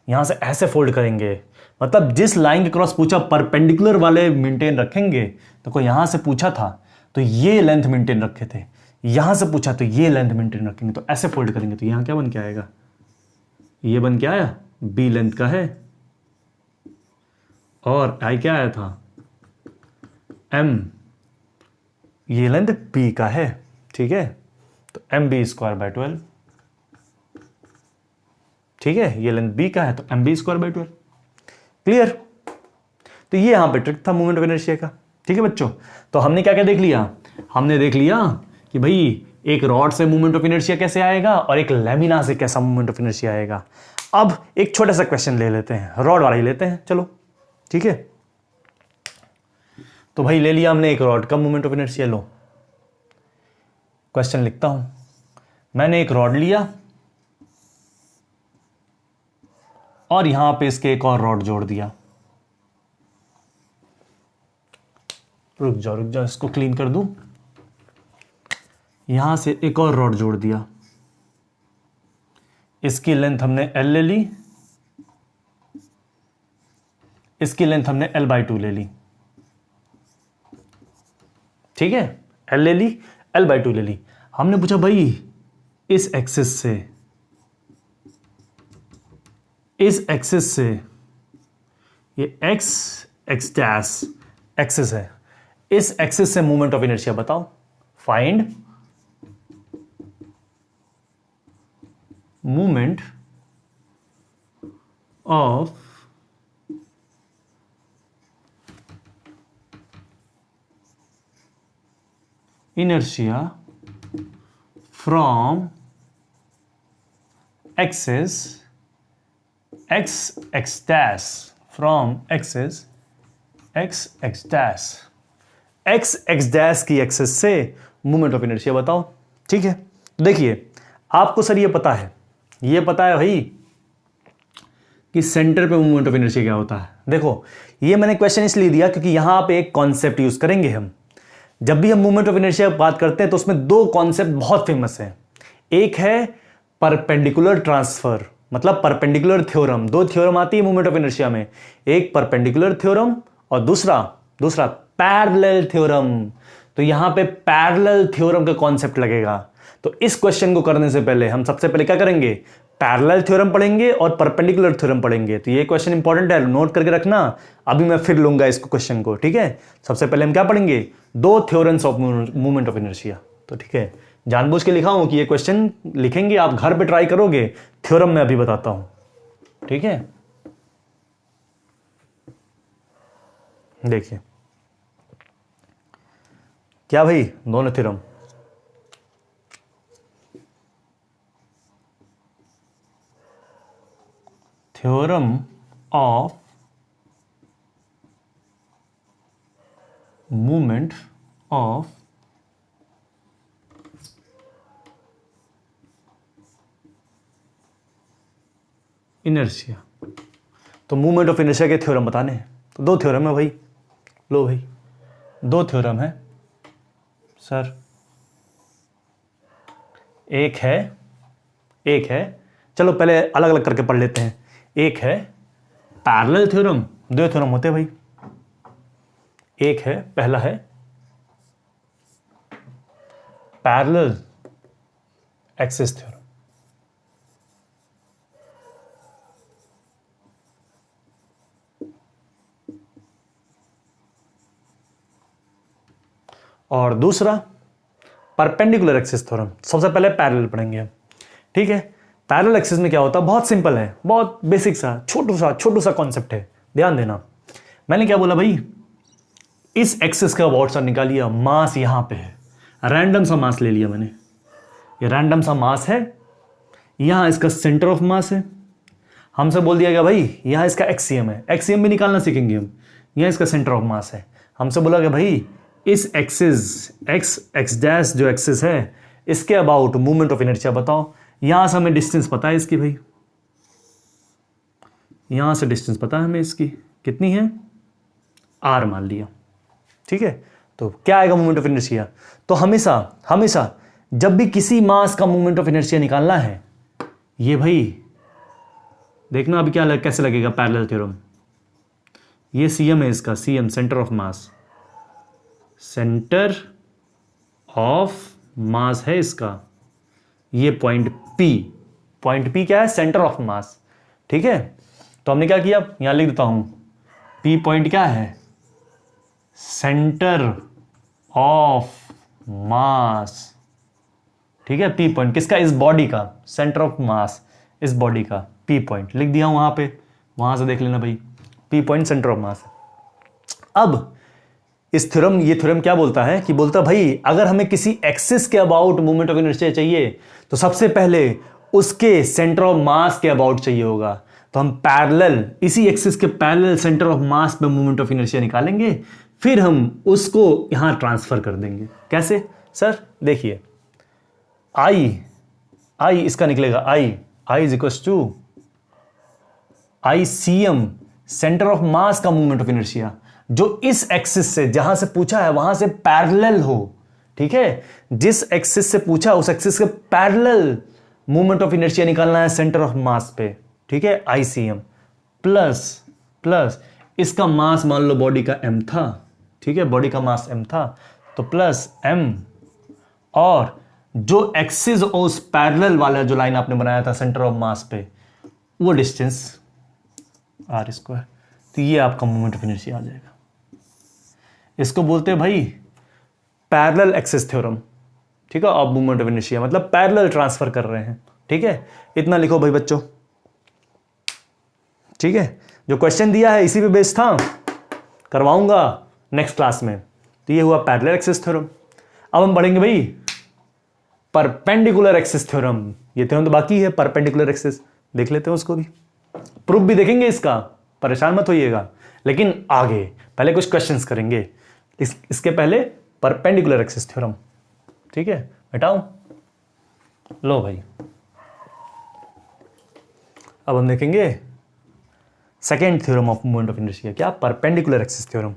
यहां से ऐसे फोल्ड करेंगे, मतलब जिस लाइन के क्रॉस पूछा परपेंडिकुलर वाले मेंटेन रखेंगे। तो कोई यहां से पूछा था तो ये लेंथ मेंटेन रखे थे, यहां से पूछा तो ये लेंथ मेंटेन रखेंगे, तो ऐसे फोल्ड करेंगे। तो यहां क्या बन के आएगा, ये बन के आया, बी लेंथ का है, और आई क्या आया था, एम, ये लेंथ बी का है, ठीक है। तो एम बी स्क्वायर बाय 12, ठीक है, ये लेंथ बी का है तो m b square by 12। Clear. तो ये यहां पे ट्रिक था मोमेंट ऑफ इनर्शिया का, ठीक है बच्चों। तो हमने क्या क्या देख लिया, हमने देख लिया कि भाई एक रॉड से मोमेंट ऑफ इनर्शिया कैसे आएगा और एक लैमिना से कैसा मोमेंट ऑफ इनर्शिया आएगा। अब एक छोटा सा क्वेश्चन ले लेते हैं, रॉड वाला ही लेते हैं, चलो ठीक है। तो भाई ले लिया हमने एक रॉड का moment of inertia. Low question लिखता हूं, मैंने एक रॉड लिया और यहां पे इसके एक और रॉड जोड़ दिया। रुक जाओ इसको क्लीन कर दूं। यहां से एक और रॉड जोड़ दिया, इसकी लेंथ हमने L ले ली, इसकी लेंथ हमने L/2 ले ली। ठीक है, L ले ली, L/2 ले ली। हमने पूछा भाई इस एक्सिस से ये x डैश एक्सिस है, इस एक्सिस से मूवमेंट ऑफ इनर्शिया बताओ। Find movement of inertia from axis x dash from axis x dash x dash की एक्सिस से मूवमेंट ऑफ इनर्शिया बताओ। ठीक है, देखिए आपको सर ये पता है भाई कि सेंटर पे मूवमेंट ऑफ इनर्शिया क्या होता है। देखो ये मैंने क्वेश्चन इसलिए दिया क्योंकि यहां पे एक कॉन्सेप्ट यूज करेंगे हम। जब भी हम मूवमेंट ऑफ इनर्शिया बात करते हैं तो उसमें दो कॉन्सेप्ट बहुत फेमस हैं। एक है परपेंडिकुलर ट्रांसफर, मतलब परपेंडिकुलर थ्योरम। दो थ्योरम आती है मूवमेंट ऑफ इनर्शिया में, एक परपेंडिकुलर थ्योरम और दूसरा पैरेलल थ्योरम। तो यहां पे पैरेलल थ्योरम का कॉन्सेप्ट लगेगा। तो इस क्वेश्चन को करने से पहले हम सबसे पहले क्या करेंगे, पैरेलल थ्योरम पढ़ेंगे और परपेंडिकुलर थ्योरम पढ़ेंगे। तो ये क्वेश्चन इंपॉर्टेंट है, नोट करके रखना। अभी मैं फिर लूंगा इसको क्वेश्चन को। ठीक है, सबसे पहले हम क्या पढ़ेंगे, दो theorems of movement of inertia. तो ठीक है, जानबूझ के लिखा हूं कि ये क्वेश्चन लिखेंगे, आप घर पे ट्राई करोगे। थ्योरम मैं अभी बताता हूं। ठीक है, देखिए क्या भाई, दोनों theorem. Theorem of movement of inertia. तो मूवमेंट ऑफ इनर्शिया के थ्योरम बताने हैं। तो दो थ्योरम है भाई, लो भाई दो थ्योरम है सर। एक है, चलो पहले अलग अलग करके पढ़ लेते हैं। एक है पैरेलल थ्योरम, दो थ्योरम होते हैं भाई। एक है, पहला है पैरेलल एक्सिस थ्योरम। और दूसरा परपेंडिकुलर एक्सिस थ्योरम। सबसे पहले पैरेलल पढ़ेंगे हम। ठीक है, पैरेलल एक्सिस में क्या होता है, बहुत सिंपल है, बहुत बेसिक सा छोटू सा कॉन्सेप्ट है। ध्यान देना, मैंने क्या बोला भाई, इस एक्सिस का अबाउट सा निकालिए, मास यहां पे है, रैंडम सा मास ले लिया मैंने। ये रैंडम सा मास है, यहां इसका सेंटर ऑफ मास है। हमसे बोल दिया गया भाई यहां इसका एक्सियम है, एक्सियम भी निकालना सीखेंगे हम। यहां इसका सेंटर ऑफ मास है। हमसे बोला गया भाई इस एक्सिस एक्स डैश जो एक्सिस है इसके अबाउट मूवमेंट ऑफ इनर्शिया बताओ। यहां से हमें डिस्टेंस पता है इसकी भाई, यहां से डिस्टेंस पता है हमें इसकी कितनी है, r मान लिया। ठीक है, तो क्या आएगा मूवमेंट ऑफ इनर्शिया। तो हमेशा जब भी किसी मास का मूवमेंट ऑफ इनर्शिया निकालना है, ये भाई देखना अभी क्या कैसे लगेगा पैरेलल थ्योरम। ये cm है इसका, cm centre of mass, centre of मास है इसका। ये पॉइंट P क्या है, सेंटर ऑफ मास। ठीक है, तो हमने क्या किया, यहां लिख देता हूं, P पॉइंट क्या है, सेंटर ऑफ मास। ठीक है, P पॉइंट किसका, इस बॉडी का, सेंटर ऑफ मास इस बॉडी का, P पॉइंट लिख दिया हूं वहां पे, वहां से देख लेना भाई, P पॉइंट सेंटर ऑफ मास। अब ये थ्योरम क्या बोलता है कि बोलता भाई अगर हमें किसी एक्सिस के अबाउट मूवमेंट ऑफ इनर्शिया चाहिए तो सबसे पहले उसके सेंटर ऑफ मास के अबाउट चाहिए होगा। तो हम पैरेलल, इसी एक्सिस के पैरेलल सेंटर ऑफ मास पे मूवमेंट ऑफ इनर्शिया निकालेंगे, फिर हम उसको यहां ट्रांसफर कर देंगे। कैसे सर, देखिए आई इसका निकलेगा, I is equal to ICM centre of mass का मूवमेंट ऑफ इनर्शिया जो इस एक्सिस से, जहां से पूछा है वहां से पैरेलल हो, ठीक है, जिस एक्सिस से पूछा उस एक्सिस के पैरेलल मूवमेंट ऑफ इनर्शिया निकालना है सेंटर ऑफ मास पे, ठीक है, ICM प्लस इसका मास मान लो बॉडी का m था, ठीक है, बॉडी का मास m था, तो प्लस m, और जो एक्सिस उस पैरेलल वाला जो लाइन आपने बनाया था सेंटर ऑफ मास पे, वो डिस्टेंस r², तो ये आपका मोमेंट ऑफ इनर्शिया आ जाएगा। इसको बोलते हैं भाई पैरेलल एक्सिस थ्योरम, ठीक है, ऑफ मोमेंट ऑफ इनर्शिया, मतलब पैरेलल ट्रांसफर कर रहे हैं, ठीक है। इतना लिखो भाई बच्चों, ठीक है। जो क्वेश्चन दिया है इसी पे बेस्ड था, करवाऊंगा नेक्स्ट क्लास में। तो ये हुआ पैरेलल एक्सिस थ्योरम। अब हम पढ़ेंगे भाई परपेंडिकुलर एक्सिस थ्योरम। ये थ्योरम तो बाकी है, परपेंडिकुलर एक्सिस देख लेते हैं, उसको भी प्रूफ भी देखेंगे इसका, परेशान मत होइएगा, लेकिन आगे पहले कुछ क्वेश्चंस करेंगे इसके पहले परपेंडिकुलर एक्सिस थ्योरम, ठीक है। हटाओ, लो भाई, अब हम देखेंगे second theorem of movement of inertia, क्या, परपेंडिकुलर एक्सिस थ्योरम।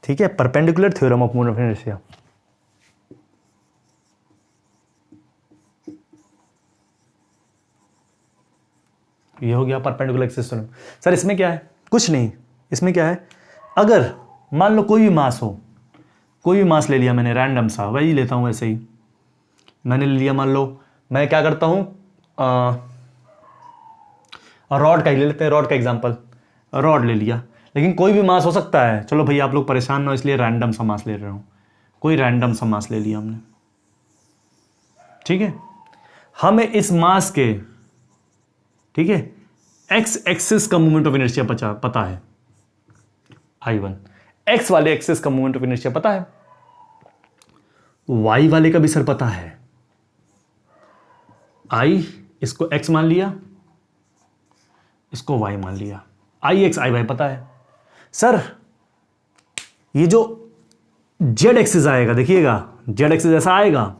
ठीक है, perpendicular theorem of movement of inertia. ये हो गया परपेंडिकुलर एक्सिस थ्योरम। सर इसमें क्या है? कुछ नहीं, इसमें क्या है, अगर मान लो कोई भी मास हो, कोई भी मास ले लिया मैंने रैंडम सा, वही लेता हूं ऐसे ही, मैंने ले लिया, मान लो मैं क्या करता हूं, रॉड का ही ले लेते हैं, रॉड का एग्जांपल, रॉड ले लिया, लेकिन कोई भी मास हो सकता है। चलो भैया आप लोग परेशान ना हो, इसलिए रैंडम सा मास ले रहा हूं, कोई रैंडम सा मास ले लिया हमने, ठीक है। हमें इस मास के, ठीक है, एक्स एक्सिस का मोमेंट ऑफ इनर्शिया पता है I1, एक्स वाले एक्सिस का मोमेंट ऑफ इनर्शिया पता है, वाई वाले का भी सर पता है। I इसको x मान लिया, इसको y मान लिया, IX IY पता है। सर ये जो z एक्सिस आएगा, देखिएगा z एक्सिस ऐसा आएगा,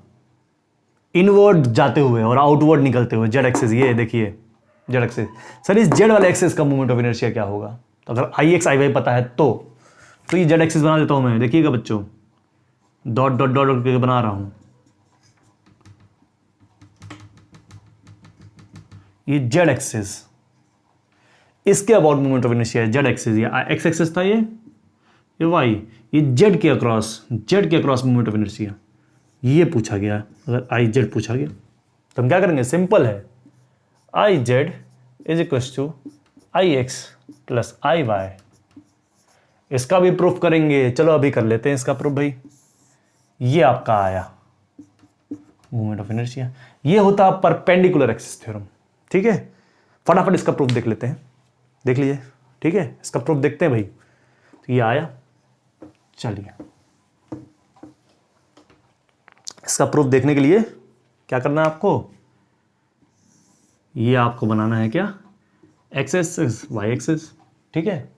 इनवर्ड जाते हुए और आउटवर्ड निकलते हुए z एक्सिस, ये देखिए z एक्सिस। सर इस z वाले एक्सिस का मोमेंट ऑफ इनर्शिया क्या होगा? तो अगर IX IY पता है तो ये z एक्सिस बना देता हूं मैं, देखिएगा बच्चों, डॉट डॉट डॉट करके बना रहा हूं, ये z एक्सिस, इसके अबाउट मोमेंट ऑफ इनर्शिया है z एक्सिस, ये x एक्सिस था, ये y, ये z के अक्रॉस मोमेंट ऑफ इनर्शिया, ये पूछा गया। अगर IZ पूछा गया तो हम क्या करेंगे, सिंपल है, IZ is equal to IX plus IY। इसका भी प्रूफ करेंगे, चलो अभी कर लेते हैं इसका प्रूफ भाई। ये आपका आया मोमेंट ऑफ इनर्शिया, ये होता परपेंडिकुलर एक्सिस थ्योरम, ठीक है। फटाफट इसका प्रूफ देख लेते हैं, देख लीजिए, ठीक है, इसका प्रूफ देखते हैं भाई। तो ये आया, चलिए इसका प्रूफ देखने के लिए क्या करना है आपको, ये आपको बनाना है क्या, एक्स एक्सिस वाई एक्सिस, ठीक है।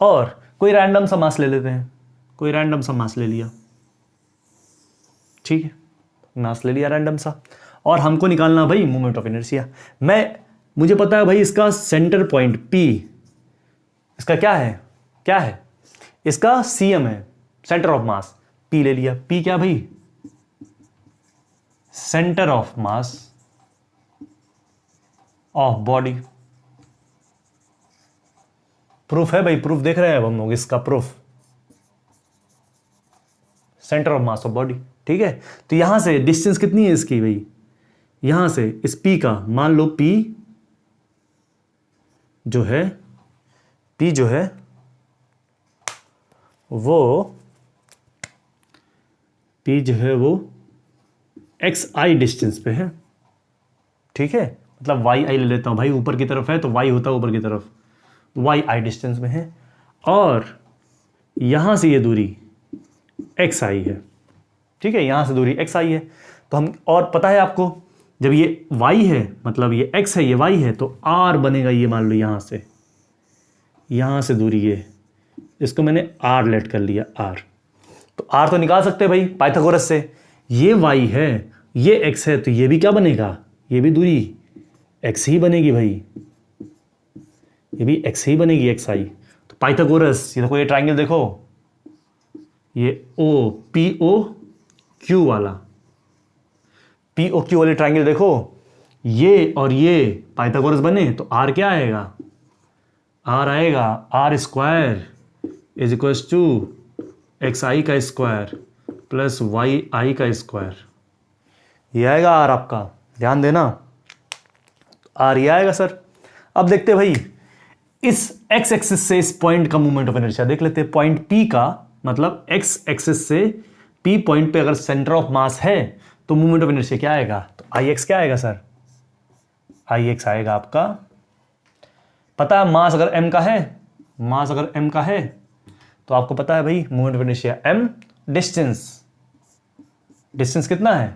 और कोई रैंडम सा मास ले लेते हैं, कोई रैंडम सा मास ले लिया, ठीक है, मास ले लिया रैंडम सा, और हमको निकालना भाई मोमेंट ऑफ इनर्शिया। मुझे पता है भाई इसका सेंटर पॉइंट P, इसका क्या है, इसका CM है, सेंटर ऑफ मास, P ले लिया, P क्या भाई, centre of mass of body. Proof है भाई, प्रूफ देख रहे हैं अब हम लोग, इसका proof centre of mass of body, ठीक है। तो यहां से डिस्टेंस कितनी है इसकी भाई, यहां से इस P का, मान लो P जो है वो XI डिस्टेंस पे है, ठीक है, मतलब YI ले लेता हूं भाई, ऊपर की तरफ है तो Y होता है ऊपर की तरफ, YI डिस्टेंस में है, और यहां से ये दूरी XI है, ठीक है, यहां से दूरी XI है। तो हम, और पता है आपको, जब ये Y है मतलब ये X है, ये Y है, तो R बनेगा, ये मान लो यहां से दूरी ये इसको मैंने आर लेट कर लिया, आर। तो आर तो निकाल सकते हैं भाई पाइथागोरस से। ये वाई है, ये एक्स है, तो ये भी क्या बनेगा, ये भी दूरी एक्स ही बनेगी भाई, ये भी एक्स ही बनेगी, एक्स आई। तो पाइथागोरस, ये देखो ये ट्राइंगल देखो, ये ओ पी ओ क्यू वाला, पी ओ क्यू वाले ट्राइंगल देखो, ये और ये पाइथागोरस बने तो आर क्या आएगा, आर आएगा R square is equals to X I का स्क्वायर प्लस वाई आई का स्क्वायर। ये आएगा आर आपका, ध्यान देना, आर ये आएगा सर। अब देखते हैं भाई इस एक्स एक्सिस से इस पॉइंट का मूवमेंट ऑफ इनर्शिया देख लेते हैं। पॉइंट पी का मतलब एक्स एक्सिस से पी पॉइंट पे अगर सेंटर ऑफ मास है तो मूवमेंट ऑफ इनर्शिया क्या आएगा, तो आई एक्स क्या आएगा सर, आई एक्स आएगा आपका। पता है मास अगर m का है, मास अगर m का है तो आपको पता है भाई movement of inertia m, distance, distance कितना है,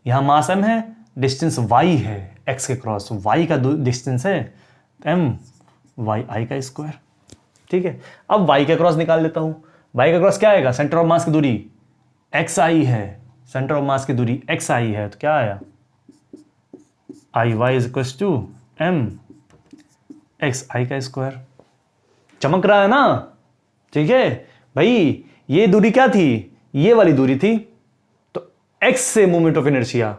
यहां मास m है, डिस्टेंस y है x के क्रॉस, y का डिस्टेंस है m, y i का स्क्वायर। ठीक है, अब y का क्रॉस निकाल लेता हूं। y का क्रॉस क्या आएगा, सेंटर ऑफ मास की दूरी x i है, सेंटर ऑफ मास की दूरी x i है, तो क्या आया I Y is equal to m X I का स्क्वायर। चमक रहा है ना, ठीक है भाई। ये दूरी क्या थी, ये वाली दूरी थी, तो x से मूवमेंट ऑफ इनर्शिया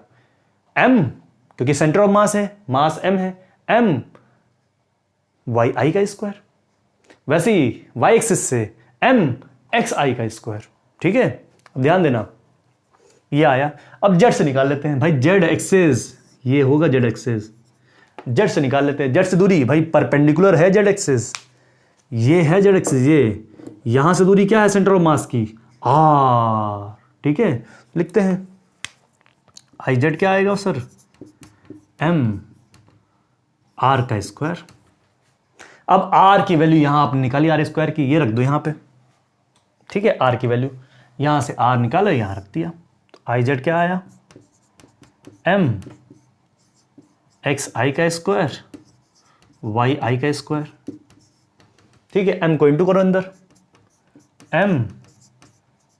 m, क्योंकि सेंटर ऑफ मास है, मास m है, m वाई आई का स्क्वायर। वैसे ही y एक्सिस से m एक्स आई का स्क्वायर। ठीक है, अब ध्यान देना, ये आया। अब z से निकाल लेते हैं भाई, z एक्सिस ये होगा, z एक्सिस, जेड से निकाल लेते हैं। जेड से दूरी भाई परपेंडिकुलर है जेड एक्सिस, ये है जेड एक्सिस, ये यहां से दूरी क्या है सेंटर ऑफ मास की, आर। ठीक है, लिखते हैं आई जेड क्या आएगा सर, एम आर का स्क्वायर। अब आर की वैल्यू यहां आपने निकाली आर स्क्वायर की, ये रख दो यहां पे। ठीक है, आर की वैल्यू यहां से आर निकाला, यहां रख दिया, तो आई जेड क्या आया, एम एक्स आई का स्क्वायर वाई आई का स्क्वायर। ठीक है, m को इंटू करो अंदर, m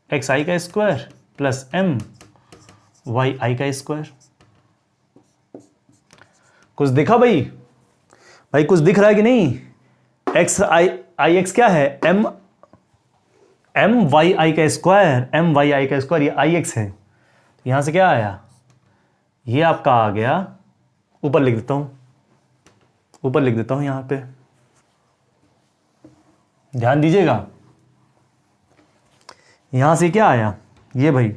एक्स आई का square plus m Y I का स्क्वायर। कुछ दिखा भाई, भाई कुछ दिख रहा है कि नहीं, एक्स आई एक्स क्या है, m वाई आई का स्क्वायर, m वाई आई का स्क्वायर, ये आई एक्स है, यहां से क्या आया, ये आपका आ गया, ऊपर लिख देता हूं, ऊपर लिख देता हूं यहां पे, ध्यान दीजिएगा। यहां से क्या आया, ये भाई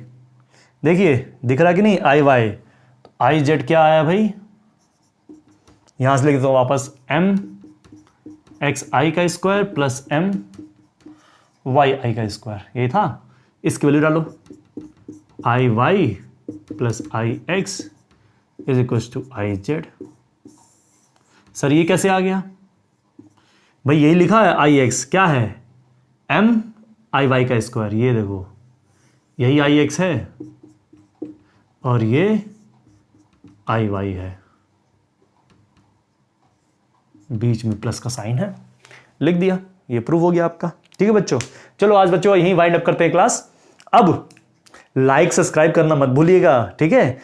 देखिए दिख रहा कि नहीं, आई वाई, तो आई जेड क्या आया भाई, यहां से लिख देता हूं वापस, m एक्स आई का square plus m Y I का स्क्वायर, यही था। इसकी वैल्यू डालो, I Y plus I X is equal to I Z. Sir ये कैसे आ गया भाई, यही लिखा है, आई एक्स क्या है, m आई वाई का स्क्वायर, ये देखो यही आई एक्स है और ये आई वाई है, बीच में प्लस का साइन है, लिख दिया, ये प्रूव हो गया आपका। ठीक है बच्चों, चलो आज बच्चों यहीं वाइंड अप करते हैं क्लास। अब लाइक सब्सक्राइब करना मत भूलिएगा, ठीक है,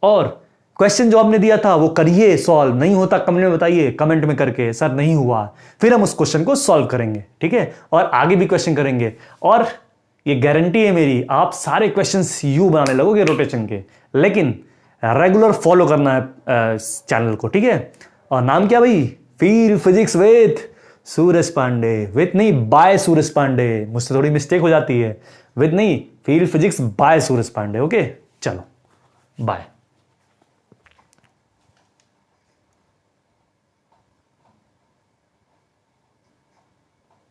और क्वेश्चन जो आपने दिया था वो करिए सॉल्व, नहीं होता कमेंट में बताइए, कमेंट में करके सर नहीं हुआ, फिर हम उस क्वेश्चन को सॉल्व करेंगे। ठीक है, और आगे भी क्वेश्चन करेंगे, और ये गारंटी है मेरी, आप सारे क्वेश्चंस यू बनाने लगोगे रोटेशन के, लेकिन रेगुलर फॉलो करना है चैनल को। ठीक है, और नाम क्या भाई, feel physics with Suraj Pandey, with नहीं बाय सूरज पांडे, मुझसे थोड़ी मिस्टेक हो जाती है, विथ नहीं, feel physics by Suraj Pandey. Okay, चलो बाय।